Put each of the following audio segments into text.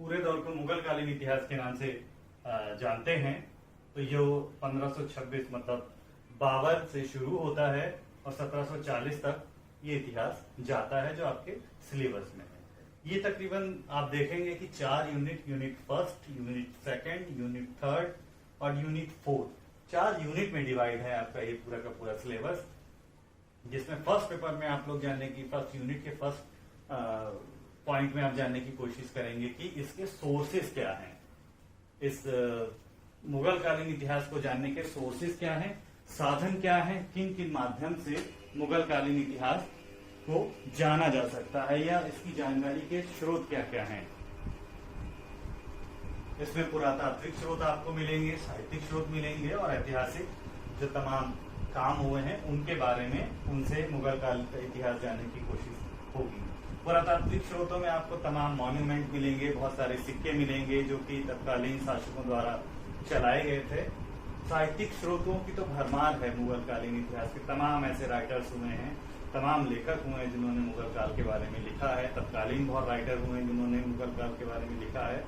पूरे दौर को मुगल कालीन इतिहास के नाम से जानते हैं। तो ये 1526 मतलब बाबर से शुरू होता है और 1740 तक ये इतिहास जाता है जो आपके सिलेबस में है। ये तकरीबन आप देखेंगे कि 4 unit, unit first, unit second, unit third और यूनिट फोर्थ, 4 यूनिट में डिवाइड है आपका ये पूरा का पूरा सिलेबस। जिसमें फर्स्ट पेपर में आप लोग जानने की, फर्स्ट यूनिट के फर्स्ट पॉइंट में आप जानने की कोशिश करेंगे कि इसके सोर्सेस क्या हैं, इस मुगल कालीन इतिहास को जानने के सोर्सेस क्या हैं, साधन क्या हैं, किन किन माध्यम से मुगल कालीन इतिहास को जाना जा सकता है या इसकी जानकारी के स्रोत क्या क्या हैं। इसमें पुरातात्विक स्रोत आपको मिलेंगे, साहित्यिक स्रोत मिलेंगे और ऐतिहासिक जो तमाम काम हुए हैं उनके बारे में उनसे मुगल काल का इतिहास जानने की कोशिश होगी। पुरातात्विक स्रोतों में आपको तमाम मॉन्यूमेंट मिलेंगे, बहुत सारे सिक्के मिलेंगे जो कि तत्कालीन शासकों द्वारा चलाए गए थे। साहित्यिक स्रोतों की तो भरमार है मुगल कालीन इतिहास के, तमाम ऐसे राइटर्स हुए हैं, तमाम लेखक हुए हैं जिन्होंने मुगल काल के बारे में लिखा है। तत्कालीन बहुत राइटर हुए हैं जिन्होंने मुगल काल के बारे में लिखा है,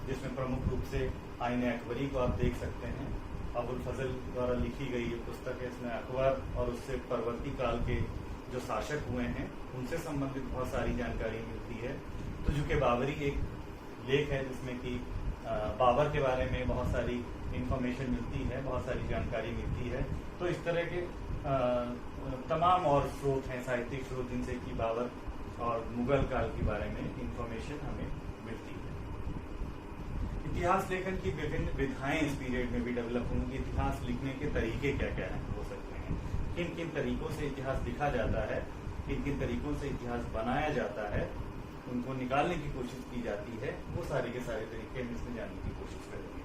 जिसमें प्रमुख रूप से आईने अकबरी को आप देख सकते हैं। अबुल फजल द्वारा लिखी गई ये पुस्तक है। इसमें अकबर और उससे परवर्ती काल के जो शासक हुए हैं उनसे संबंधित बहुत सारी जानकारी मिलती है। तो जो कि बाबरी एक लेख है जिसमें कि बाबर के बारे में बहुत सारी इंफॉर्मेशन मिलती है, बहुत सारी जानकारी मिलती है। तो इस तरह के तमाम और स्रोत हैं, साहित्यिक स्रोत, जिनसे कि बाबर और मुगल काल के बारे में इंफॉर्मेशन हमें मिलती है। इतिहास लेखन की विभिन्न विधाएं इस पीरियड में भी डेवलप होंगी। इतिहास लिखने के तरीके क्या क्या हैं, हो सकते हैं, किन किन तरीकों से इतिहास लिखा जाता है, किन किन तरीकों से इतिहास बनाया जाता है, उनको निकालने की कोशिश की जाती है, वो सारे के सारे तरीके हम इसमें जानने की कोशिश करेंगे।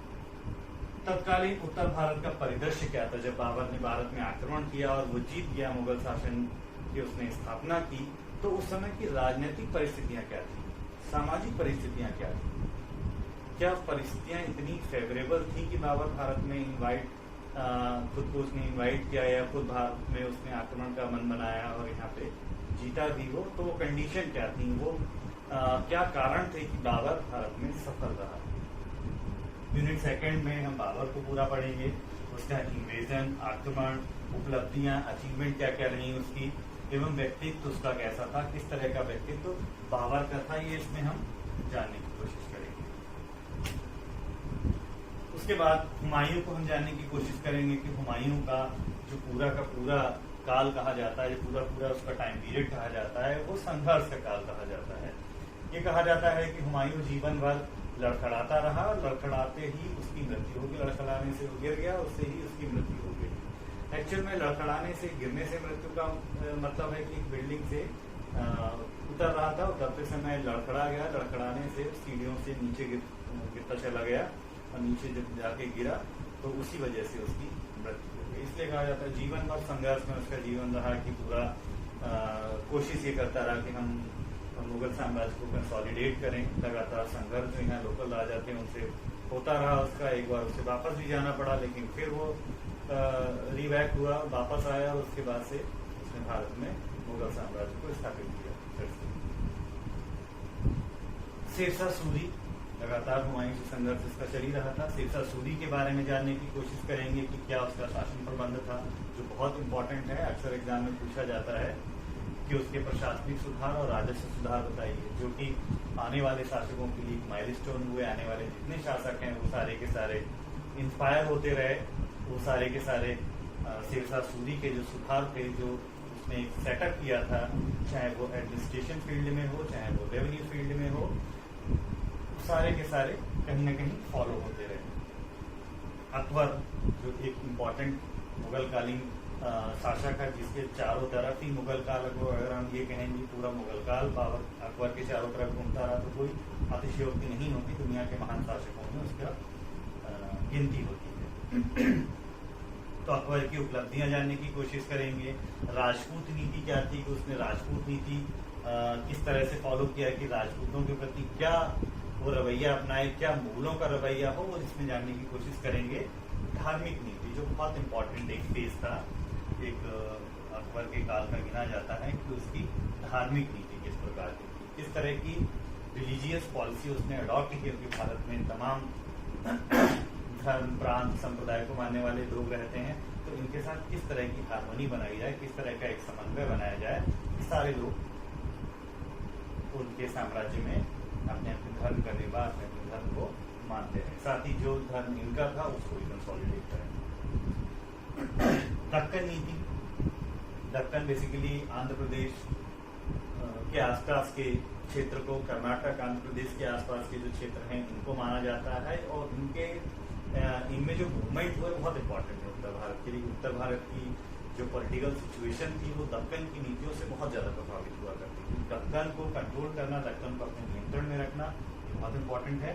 तत्कालीन उत्तर भारत का परिदृश्य क्या था जब बाबर ने भारत में आक्रमण किया और वो जीत गया, मुगल शासन की उसने स्थापना की, तो उस समय की राजनीतिक परिस्थितियां क्या थी, सामाजिक परिस्थितियां क्या थी, क्या परिस्थितियां इतनी फेवरेबल थी कि बाबर भारत में खुद को उसने इनवाइट किया या खुद भारत में उसने आक्रमण का मन बनाया और यहाँ पे जीता भी हो, तो वो कंडीशन क्या थी, वो क्या कारण थे कि बाबर भारत में सफल रहा। यूनिट सेकंड में हम बाबर को पूरा पढ़ेंगे, उसका इन्वेजन, आक्रमण, उपलब्धियां, अचीवमेंट क्या क्या रही उसकी, एवं व्यक्तित्व उसका कैसा था, किस तरह का व्यक्तित्व बाबर का था, ये इसमें हम जानने की कोशिश करेंगे। उसके बाद हुमायूं को हम जानने की कोशिश करेंगे कि हुमायूं का जो पूरा का पूरा काल कहा जाता है, पूरा पूरा उसका टाइम पीरियड कहा जाता है, वो संघर्ष का काल कहा जाता है। ये कहा जाता है कि हुमायूं जीवन भर लड़खड़ाता रहा, लड़खड़ाते ही उसकी मृत्यु होगी, लड़खड़ाने से वो गिर गया, उससे ही उसकी मृत्यु हो गई। एक्चुअल में लड़खड़ाने से, गिरने से मृत्यु का मतलब है कि एक बिल्डिंग से उतर रहा था, उतरते समय लड़खड़ा गया, लड़खड़ाने से सीढ़ियों से नीचे गिरता चला गया और नीचे जब जाके गिरा तो उसी वजह से उसकी मृत्यु हो गई। इसलिए कहा जाता है जीवन भर संघर्ष में उसका जीवन रहा कि पूरा कोशिश ये करता रहा कि हम मुगल साम्राज्य को कंसोलिडेट करें। लगातार संघर्ष जो यहाँ लोकल राजा थे उनसे होता रहा उसका, एक बार उसे वापस भी जाना पड़ा, लेकिन फिर वो रिवैक हुआ, वापस आया और उसके बाद से उसने भारत में मुगल साम्राज्य को स्थापित किया। शेरशाह सूरी, लगातार हुमायूं से संघर्ष इसका चल ही रहा था। शेरशाह सूरी के बारे में जानने की कोशिश करेंगे कि क्या उसका शासन प्रबंध था, जो बहुत इंपॉर्टेंट है, अक्सर एग्जाम में पूछा जाता है कि उसके प्रशासनिक सुधार और राजस्व सुधार बताइए, जो कि आने वाले शासकों के लिए माइलस्टोन हुए। आने वाले जितने शासक हैं वो सारे के सारे इंस्पायर होते रहे, वो सारे के सारे शेरशाह सूरी के जो सुधार थे, जो उसने एक सेटअप किया था, चाहे वो एडमिनिस्ट्रेशन फील्ड में हो, चाहे वो रेवेन्यू फील्ड में हो, सारे के सारे कहीं न कहीं फॉलो होते रहे। अकबर जो एक इम्पॉर्टेंट मुगल कालीन शासक है, जिसके चारों तरफ ही मुगल काल को, अगर हम ये कहेंगे पूरा मुगल काल बाबर अकबर के चारों तरफ घूमता रहा, तो कोई अतिशयोक्ति नहीं होती। दुनिया के महान शासकों में उसका गिनती होती है। तो अकबर की उपलब्धियां जानने की कोशिश करेंगे। राजपूत नीति क्या थी, कि उसने राजपूत नीति किस तरह से फॉलो किया, कि राजपूतों के प्रति क्या वो रवैया अपनाए, क्या मुगलों का रवैया हो, वो इसमें जानने की कोशिश करेंगे। धार्मिक नीति, जो बहुत इंपॉर्टेंट एक फेज था, एक अकबर के काल का गिना जाता है कि उसकी धार्मिक नीति किस प्रकार की थी, किस तरह की रिलीजियस पॉलिसी उसने अडॉप्ट की, क्योंकि भारत में तमाम धर्म, प्रांत, संप्रदाय को मानने वाले लोग रहते हैं, तो इनके साथ किस तरह की हार्मनी बनाई जाए, किस तरह का एक समन्वय बनाया जाए। सारे लोग उनके साम्राज्य में अपने अपने धर्म का निर्वाह, अपने अपने धर्म को मानते हैं, साथ ही जो धर्म इनका था उसको भी कंसोलिडेट करें। दक्कन नीति, दक्कन बेसिकली आंध्र प्रदेश के आसपास के क्षेत्र को, कर्नाटक, आंध्र प्रदेश के आसपास के जो क्षेत्र हैं इनको माना जाता है, और इनमें जो मूवमेंट हुआ बहुत इंपॉर्टेंट है उत्तर भारत के लिए। उत्तर भारत की जो पॉलिटिकल सिचुएशन थी वो दक्कन की नीतियों से बहुत ज्यादा प्रभावित हुआ करती थी। दक्कन को कंट्रोल करना, दक्कन को अपने नियंत्रण में रखना ये बहुत इंपॉर्टेंट है।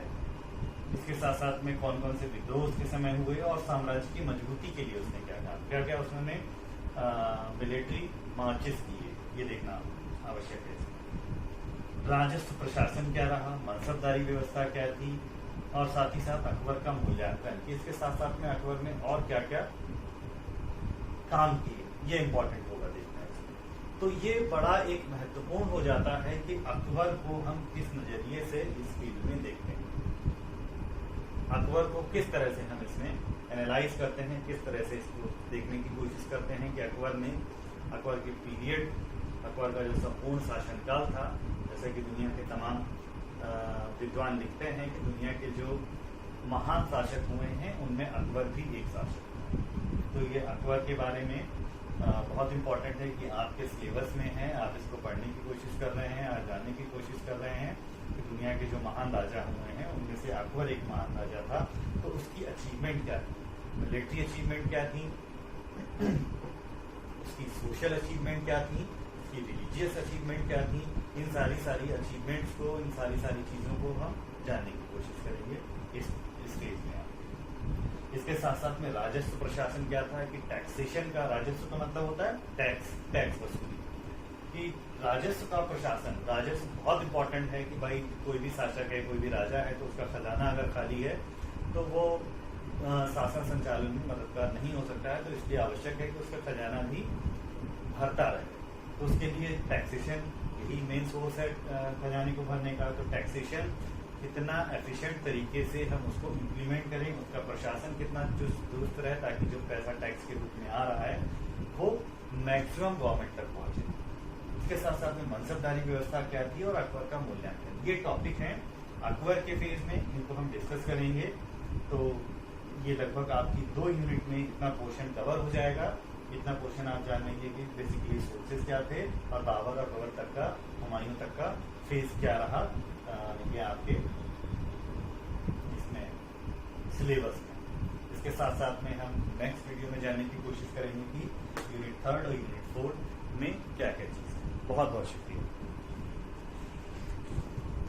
इसके साथ साथ में कौन कौन से विद्रोह उसके समय हुए और साम्राज्य की मजबूती के लिए उसने क्या काम, क्या क्या उसने मिलिट्री मार्चेस किए, ये देखना आवश्यक है। राजस्व प्रशासन क्या रहा, मनसबदारी व्यवस्था क्या थी, और साथ ही साथ अकबर का मूल्यांकन, कि इसके साथ साथ में अकबर ने और क्या क्या काम किए, ये इंपॉर्टेंट होगा देखना है। तो ये बड़ा एक महत्वपूर्ण हो जाता है कि अकबर को हम किस नजरिए से इस फील्ड में देखते हैं, अकबर को किस तरह से हम इसमें एनालाइज करते हैं, किस तरह से इसको देखने की कोशिश करते हैं कि अकबर के पीरियड, अकबर का जो संपूर्ण शासनकाल था, जैसे कि दुनिया के तमाम विद्वान लिखते हैं कि दुनिया के जो महान शासक हुए हैं उनमें अकबर भी एक शासक है। तो ये अकबर के बारे में बहुत इंपॉर्टेंट है कि आपके सिलेबस में है, आप इसको पढ़ने की कोशिश कर रहे हैं, आप जानने की कोशिश कर रहे हैं कि दुनिया के जो महान राजा हुए हैं उनमें से अकबर एक महान राजा था। तो उसकी अचीवमेंट क्या थी, मिलिट्री अचीवमेंट क्या थी, उसकी सोशल अचीवमेंट क्या थी, उसकी रिलीजियस अचीवमेंट क्या थी, इन सारी अचीवमेंट्स को, इन सारी चीजों को हम जानने की कोशिश करेंगे इस स्टेज में। इसके साथ साथ में राजस्व प्रशासन क्या था, कि टैक्सेशन का, राजस्व का मतलब होता है टैक्स वसूली, कि राजस्व का प्रशासन, राजस्व बहुत इंपॉर्टेंट है कि भाई कोई भी शासक है, कोई भी राजा है, तो उसका खजाना अगर खाली है तो वो शासन संचालन में मददगार नहीं हो सकता है। तो इसलिए आवश्यक है कि उसका खजाना भी भरता रहे। तो उसके लिए टैक्सेशन यही मेन सोर्स है खजाने को भरने का। तो टैक्सेशन कितना एफिशिएंट तरीके से हम उसको इम्प्लीमेंट करें, उसका प्रशासन कितना चुस्त दुरुस्त रहे, ताकि जो पैसा टैक्स के रूप में आ रहा है वो मैक्सिमम गवर्नमेंट तक पहुंचे। इसके साथ साथ में मनसबदारी व्यवस्था क्या थी और अकबर का मूल्यांकन, ये टॉपिक है अकबर के फेज में, इनको हम डिस्कस करेंगे। तो ये लगभग आपकी 2 यूनिट में इतना पोर्शन कवर हो जाएगा। इतना पोर्शन आप जान लेंगे कि बेसिकली सोर्सेज क्या थे और बाबर और अकबर तक का, हुमायूं तक का फेज क्या रहा, ये आपके इसमें सिलेबस में। इसके साथ साथ में हम नेक्स्ट वीडियो में जानने की कोशिश करेंगे कि यूनिट 3 और यूनिट 4 में क्या क्या चीज़ है। बहुत बहुत शुक्रिया।